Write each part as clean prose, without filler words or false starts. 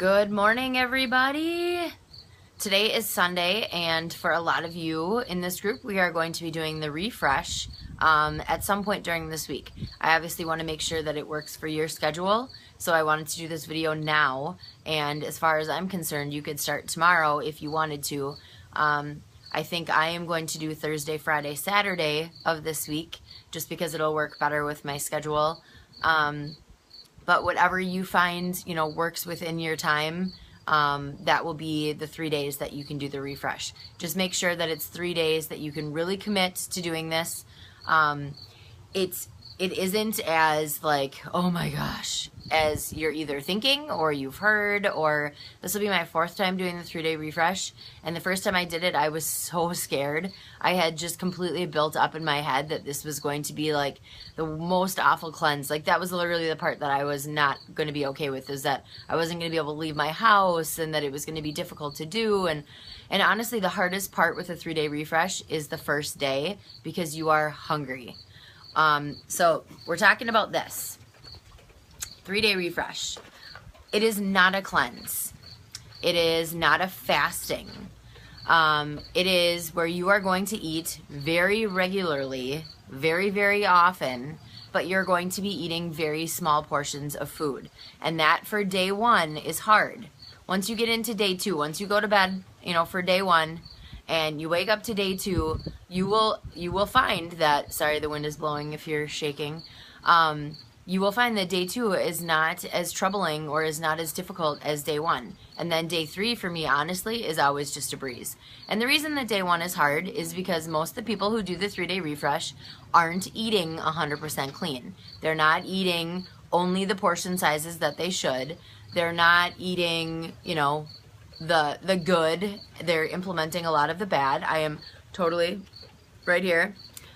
Good morning, everybody. Today is Sunday, and for a lot of you in this group, we are going to be doing the refresh at some point during this week. I obviously want to make sure that it works for your schedule, so I wanted to do this video now, and as far as I'm concerned, you could start tomorrow if you wanted to. I think I am going to do Thursday, Friday, Saturday of this week, just because it'll work better with my schedule. But whatever you find, works within your time, that will be the 3 days that you can do the refresh. Just make sure that it's 3 days that you can really commit to doing this. It isn't as like, oh my gosh, as you're either thinking or you've heard, or this will be my 4th time doing the 3-day refresh. And the first time I did it, I was so scared. I had just completely built up in my head that this was going to be like the most awful cleanse. Like that was literally the part that I was not going to be okay with, is that I wasn't going to be able to leave my house and that it was going to be difficult to do. And honestly, the hardest part with a 3-day refresh is the first day, because you are hungry. So we're talking about this 3-day refresh. It is not a cleanse. It is not a fasting. It is where you are going to eat very regularly, very, very often, but you're going to be eating very small portions of food. And that for day 1 is hard. Once you get into day 2, once you go to bed, for day 1, and you wake up to day 2, you will find that, sorry, the wind is blowing if you're shaking, you will find that day 2 is not as troubling or is not as difficult as day 1. And then day 3, for me, honestly, is always just a breeze. And the reason that day 1 is hard is because most of the people who do the 3-day refresh aren't eating 100% clean. They're not eating only the portion sizes that they should. They're not eating, the good. They're implementing a lot of the bad. I am totally right here.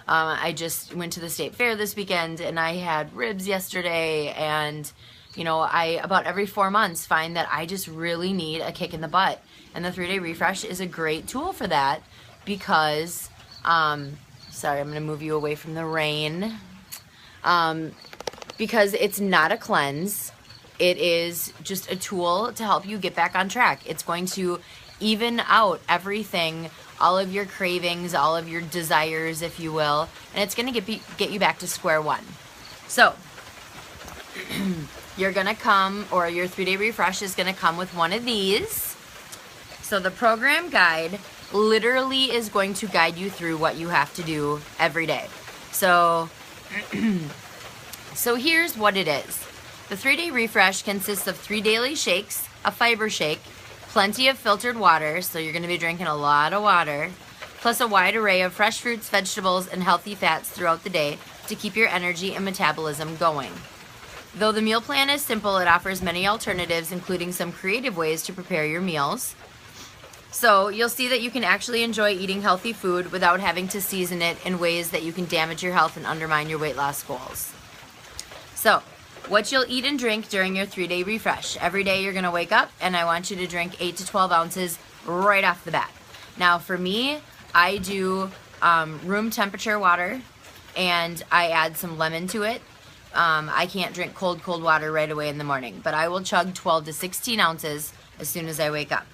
I just went to the state fair this weekend and I had ribs yesterday, and I about every 4 months find that I just really need a kick in the butt, and the 3-day refresh is a great tool for that because sorry, I'm gonna move you away from the rain, because it's not a cleanse. It is just a tool to help you get back on track. It's going to even out everything, all of your cravings, all of your desires, if you will, and it's going to get you back to square one. So you're going to come, or your 3-day refresh is going to come with one of these. So the program guide literally is going to guide you through what you have to do every day. So here's what it is. The 3-day refresh consists of 3 daily shakes, a fiber shake, plenty of filtered water, so you're going to be drinking a lot of water, plus a wide array of fresh fruits, vegetables, and healthy fats throughout the day to keep your energy and metabolism going. Though the meal plan is simple, it offers many alternatives, including some creative ways to prepare your meals. So you'll see that you can actually enjoy eating healthy food without having to season it in ways that you can damage your health and undermine your weight loss goals. So what you'll eat and drink during your 3-day refresh. Every day you're going to wake up and I want you to drink 8 to 12 ounces right off the bat. Now for me, I do room temperature water and I add some lemon to it. I can't drink cold water right away in the morning, but I will chug 12 to 16 ounces as soon as I wake up.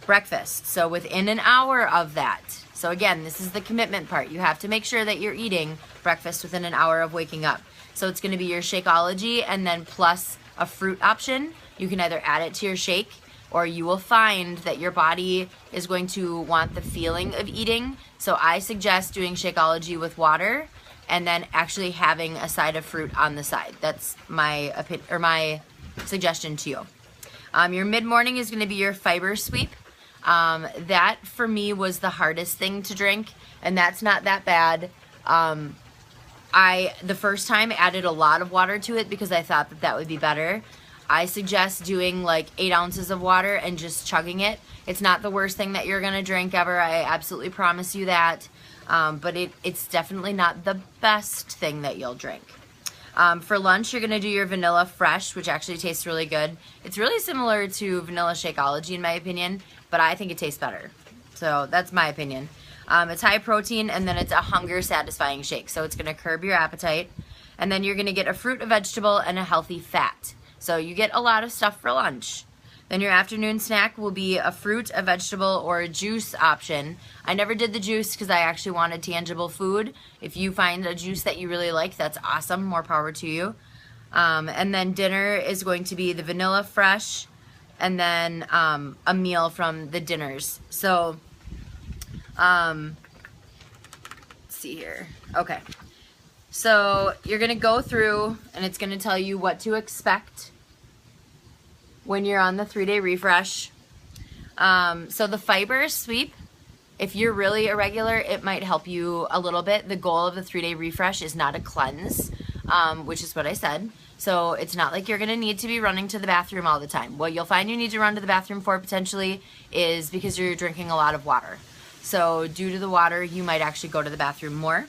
Breakfast, so within an hour of that. So again, this is the commitment part. You have to make sure that you're eating breakfast within an hour of waking up. So it's going to be your Shakeology and then plus a fruit option. You can either add it to your shake, or you will find that your body is going to want the feeling of eating. So I suggest doing Shakeology with water and then actually having a side of fruit on the side. That's my opinion, or my suggestion to you. Your mid-morning is going to be your fiber sweep. That for me was the hardest thing to drink, and that's not that bad. The first time added a lot of water to it because I thought that would be better. I suggest doing like 8 ounces of water and just chugging it. It's not the worst thing that you're going to drink ever. I absolutely promise you that. But it's definitely not the best thing that you'll drink. For lunch, you're going to do your vanilla fresh, which actually tastes really good. It's really similar to vanilla Shakeology in my opinion, but I think it tastes better. So that's my opinion. It's high protein, and then it's a hunger satisfying shake. So it's going to curb your appetite. And then you're going to get a fruit, a vegetable, and a healthy fat. So you get a lot of stuff for lunch. Then your afternoon snack will be a fruit, a vegetable, or a juice option. I never did the juice because I actually wanted tangible food. If you find a juice that you really like, that's awesome. More power to you. And then dinner is going to be the vanilla fresh, and then a meal from the dinners. So, let's see here. Okay. So you're going to go through, and it's going to tell you what to expect when you're on the 3-day refresh. So the fiber sweep, if you're really irregular, it might help you a little bit. The goal of the 3-day refresh is not a cleanse, which is what I said. So it's not like you're going to need to be running to the bathroom all the time. What you'll find you need to run to the bathroom for potentially is because you're drinking a lot of water. So due to the water, you might actually go to the bathroom more.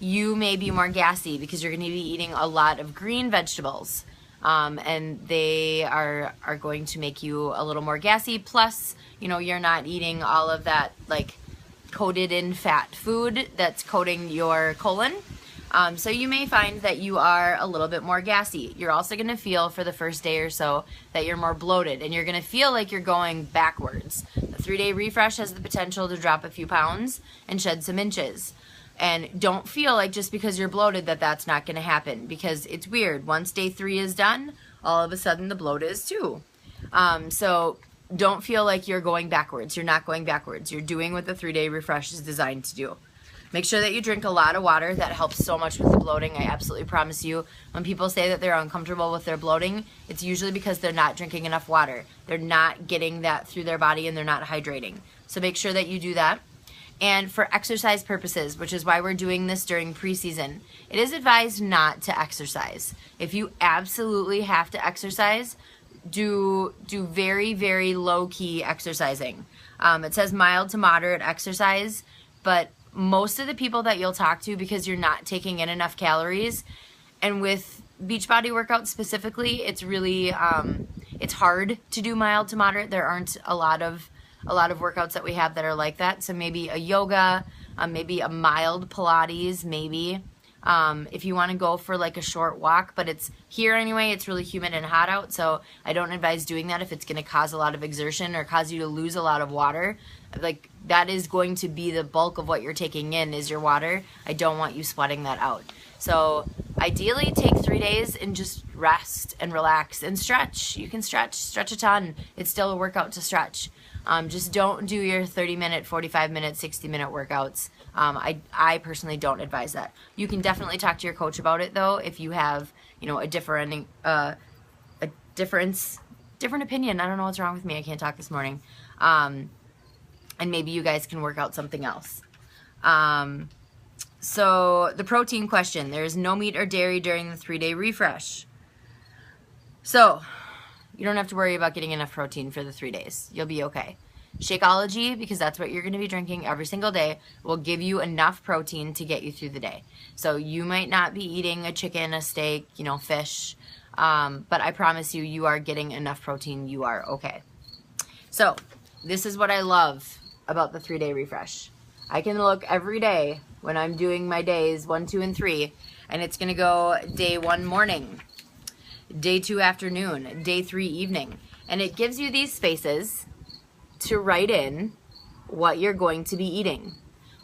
You may be more gassy because you're going to be eating a lot of green vegetables. And they are going to make you a little more gassy. Plus, you know, you're not eating all of that like coated in fat food that's coating your colon. So you may find that you are a little bit more gassy. You're also going to feel for the first day or so that you're more bloated, and you're going to feel like you're going backwards. The 3-day refresh has the potential to drop a few pounds and shed some inches. And don't feel like just because you're bloated that that's not going to happen, because it's weird. Once day 3 is done, all of a sudden the bloat is too. So don't feel like you're going backwards. You're not going backwards. You're doing what the 3-day refresh is designed to do. Make sure that you drink a lot of water. That helps so much with the bloating. I absolutely promise you. When people say that they're uncomfortable with their bloating, it's usually because they're not drinking enough water. They're not getting that through their body, and they're not hydrating. So make sure that you do that. And for exercise purposes, which is why we're doing this during preseason, it is advised not to exercise. If you absolutely have to exercise, do very, very low-key exercising. It says mild to moderate exercise, but most of the people that you'll talk to, because you're not taking in enough calories, and with Beachbody workouts specifically, it's really, it's hard to do mild to moderate. There aren't a lot of workouts that we have that are like that. So maybe a yoga, maybe a mild Pilates, maybe. If you want to go for like a short walk, but it's here anyway, it's really humid and hot out, so I don't advise doing that if it's going to cause a lot of exertion or cause you to lose a lot of water. Like, that is going to be the bulk of what you're taking in is your water. I don't want you sweating that out. So ideally take 3 days and just rest and relax and stretch. You can stretch a ton. It's still a workout to stretch. Just don't do your 30-minute, 45-minute, 60-minute workouts. I personally don't advise that. You can definitely talk to your coach about it, though, if you have, you know, a different opinion. I don't know what's wrong with me. I can't talk this morning. And maybe you guys can work out something else. So the protein question. There is no meat or dairy during the 3-day refresh. So you don't have to worry about getting enough protein for the 3 days. You'll be okay. Shakeology, because that's what you're going to be drinking every single day, will give you enough protein to get you through the day. So you might not be eating a chicken, a steak, you know, fish, but I promise you, you are getting enough protein. You are okay. So this is what I love about the 3-day refresh. I can look every day when I'm doing my days 1, 2, and 3, and it's going to go day 1 morning, day 2 afternoon, day 3 evening, and it gives you these spaces to write in what you're going to be eating,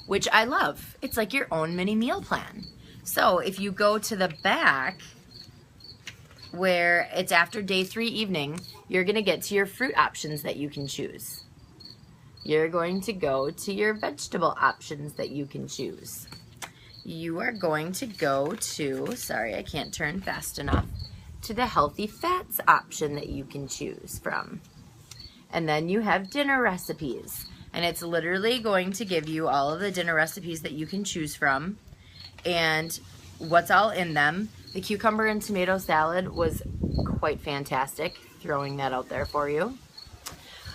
which I love. It's like your own mini meal plan. So if you go to the back where it's after day 3 evening, you're going to get to your fruit options that you can choose. You're going to go to your vegetable options that you can choose. You are going to go to, sorry, I can't turn fast enough, to the healthy fats option that you can choose from. And then you have dinner recipes. And it's literally going to give you all of the dinner recipes that you can choose from and what's all in them. The cucumber and tomato salad was quite fantastic, throwing that out there for you.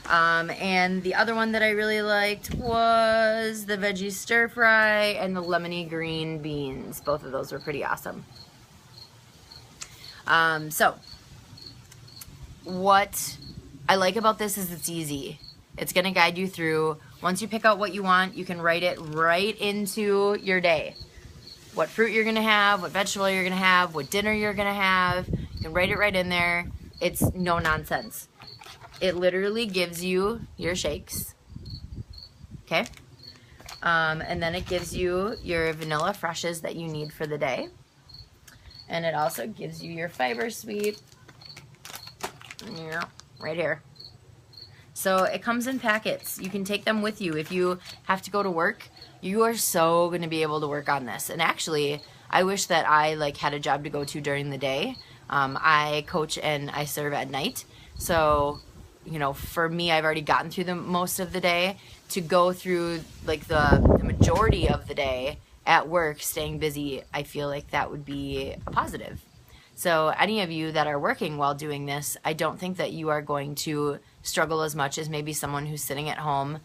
And the other one that I really liked was the veggie stir fry and the lemony green beans. Both of those were pretty awesome. So what I like about this is it's easy. It's going to guide you through. Once you pick out what you want, you can write it right into your day. What fruit you're going to have, what vegetable you're going to have, what dinner you're going to have. You can write it right in there. It's no nonsense. It literally gives you your shakes, okay? And then it gives you your vanilla freshes that you need for the day. And it also gives you your fiber sweet, right here. So it comes in packets. You can take them with you. If you have to go to work, you are so going to be able to work on this. And actually, I wish that I had a job to go to during the day. I coach and I serve at night. So, for me, I've already gotten through the most of the day. To go through the majority of the day at work, staying busy, I feel like that would be a positive. So any of you that are working while doing this, I don't think that you are going to struggle as much as maybe someone who's sitting at home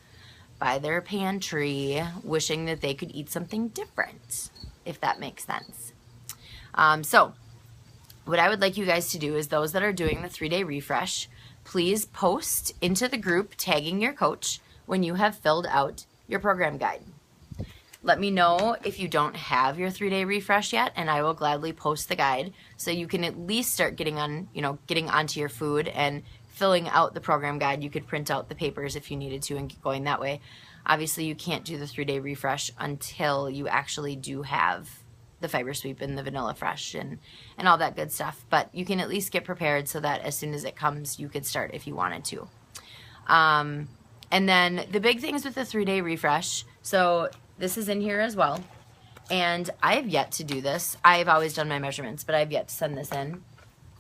by their pantry wishing that they could eat something different, if that makes sense. So what I would like you guys to do is, those that are doing the 3-day refresh, please post into the group tagging your coach when you have filled out your program guide. Let me know if you don't have your 3-day refresh yet, and I will gladly post the guide so you can at least start getting onto your food and filling out the program guide. You could print out the papers if you needed to and get going that way. Obviously, you can't do the 3-day refresh until you actually do have the fiber sweep and the vanilla fresh and all that good stuff. But you can at least get prepared so that as soon as it comes, you could start if you wanted to. And then the big things with the 3-day refresh, so this is in here as well. And I have yet to do this. I've always done my measurements, but I've yet to send this in.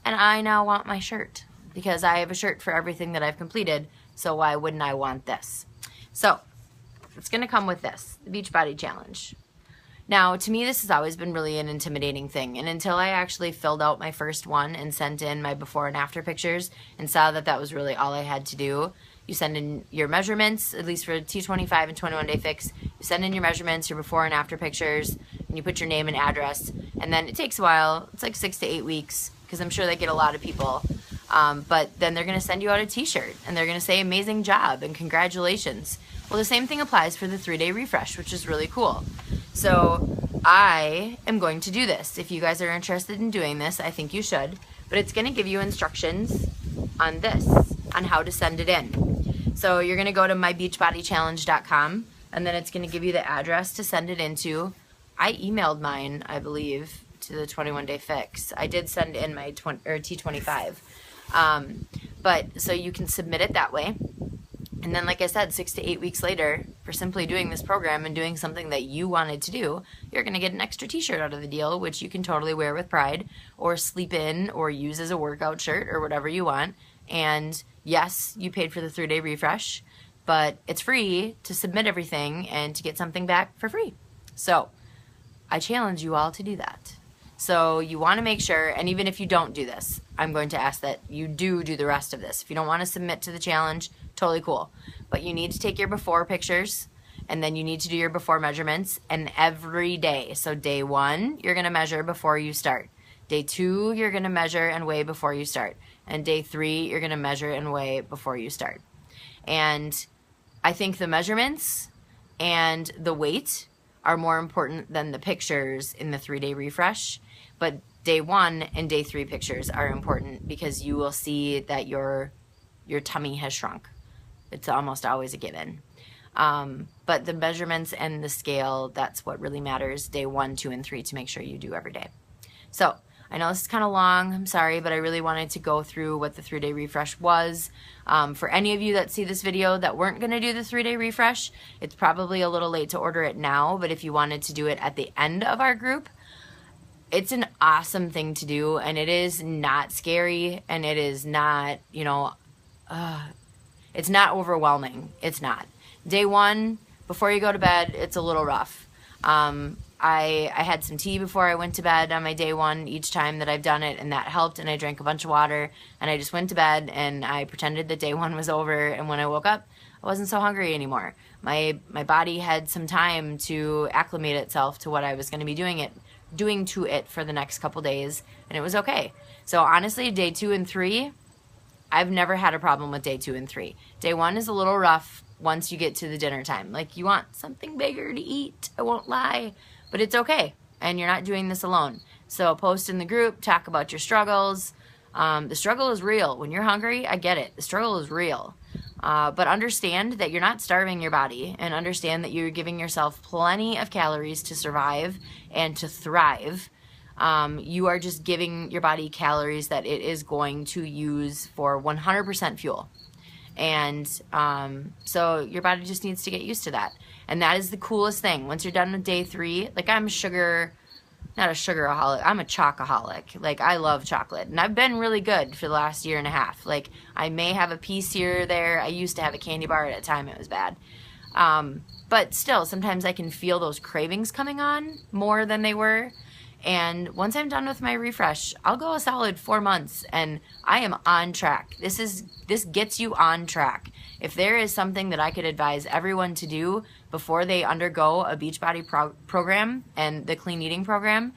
And I now want my shirt because I have a shirt for everything that I've completed. So why wouldn't I want this? So it's going to come with this, the Beachbody Challenge. Now, to me, this has always been really an intimidating thing. And until I actually filled out my first one and sent in my before and after pictures and saw that that was really all I had to do, you send in your measurements, at least for T25 and 21 Day Fix. You send in your measurements, your before and after pictures, and you put your name and address. And then it takes a while. It's like 6 to 8 weeks because I'm sure they get a lot of people. But then they're going to send you out a t-shirt and they're going to say amazing job and congratulations. Well, the same thing applies for the 3-day refresh, which is really cool. So I am going to do this. If you guys are interested in doing this, I think you should. But it's going to give you instructions on this, on how to send it in. So you're going to go to mybeachbodychallenge.com and then it's going to give you the address to send it into. I emailed mine, I believe, to the 21 Day Fix. I did send in my T25. But so you can submit it that way. And then, like I said, 6 to 8 weeks later, for simply doing this program and doing something that you wanted to do, you're going to get an extra t-shirt out of the deal, which you can totally wear with pride or sleep in or use as a workout shirt or whatever you want. And yes, you paid for the 3-day refresh, but it's free to submit everything and to get something back for free. So I challenge you all to do that. So you want to make sure, and even if you don't do this, I'm going to ask that you do the rest of this. If you don't want to submit to the challenge, totally cool. But you need to take your before pictures, and then you need to do your before measurements, and every day. So day 1, you're going to measure before you start. Day 2, you're going to measure and weigh before you start. And day 3, you're going to measure and weigh before you start. And I think the measurements and the weight are more important than the pictures in the 3-day refresh. But day 1 and day 3 pictures are important because you will see that your tummy has shrunk. It's almost always a given. But the measurements and the scale, that's what really matters day 1, 2, and 3 to make sure you do every day. So I know this is kind of long, I'm sorry, but I really wanted to go through what the 3-day refresh was. For any of you that see this video that weren't going to do the 3-day refresh, it's probably a little late to order it now, but if you wanted to do it at the end of our group, it's an awesome thing to do, and it is not scary, and it is not, it's not overwhelming. It's not. Day 1, before you go to bed, it's a little rough. I had some tea before I went to bed on my day 1 each time that I've done it, and that helped, and I drank a bunch of water, and I just went to bed, and I pretended that day 1 was over, and when I woke up, I wasn't so hungry anymore. My body had some time to acclimate itself to what I was going to be doing to it for the next couple days, and it was okay. So honestly, day 2 and 3, I've never had a problem with day 2 and 3. Day 1 is a little rough once you get to the dinner time. Like, you want something bigger to eat, I won't lie, but it's okay, and you're not doing this alone. So post in the group, talk about your struggles, The struggle is real. When you're hungry, I get it. The struggle is real. But understand that you're not starving your body, and understand that you're giving yourself plenty of calories to survive and to thrive. You are just giving your body calories that it is going to use for 100% fuel. And so your body just needs to get used to that. And that is the coolest thing. Once you're done with day 3, like I'm not a sugaraholic, I'm a chocoholic. Like I love chocolate. And I've been really good for the last year and a half. Like I may have a piece here or there. I used to have a candy bar. At a time it was bad. But still, sometimes I can feel those cravings coming on more than they were. And once I'm done with my refresh, I'll go a solid 4 months and I am on track. This gets you on track. If there is something that I could advise everyone to do before they undergo a Beachbody program and the clean eating program,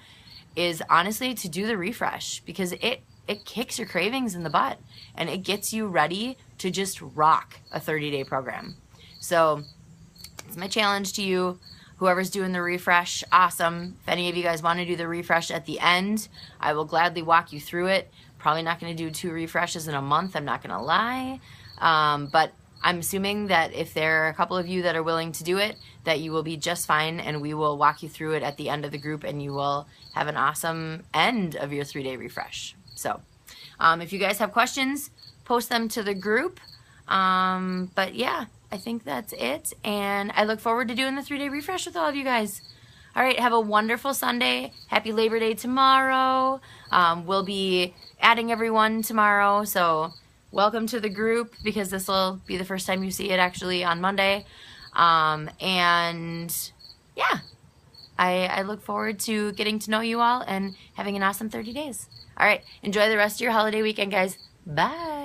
is honestly to do the refresh, because it kicks your cravings in the butt and it gets you ready to just rock a 30-day program. So it's my challenge to you. Whoever's doing the refresh, awesome. If any of you guys want to do the refresh at the end, I will gladly walk you through it. Probably not going to do 2 refreshes in a month, I'm not going to lie. But I'm assuming that if there are a couple of you that are willing to do it, that you will be just fine, and we will walk you through it at the end of the group, and you will have an awesome end of your 3-day refresh. So if you guys have questions, post them to the group. But yeah, I think that's it, and I look forward to doing the 3-day refresh with all of you guys. All right, have a wonderful Sunday. Happy Labor Day tomorrow. We'll be adding everyone tomorrow, so welcome to the group, because this will be the first time you see it actually on Monday. And yeah, I look forward to getting to know you all and having an awesome 30 days. All right, enjoy the rest of your holiday weekend, guys. Bye.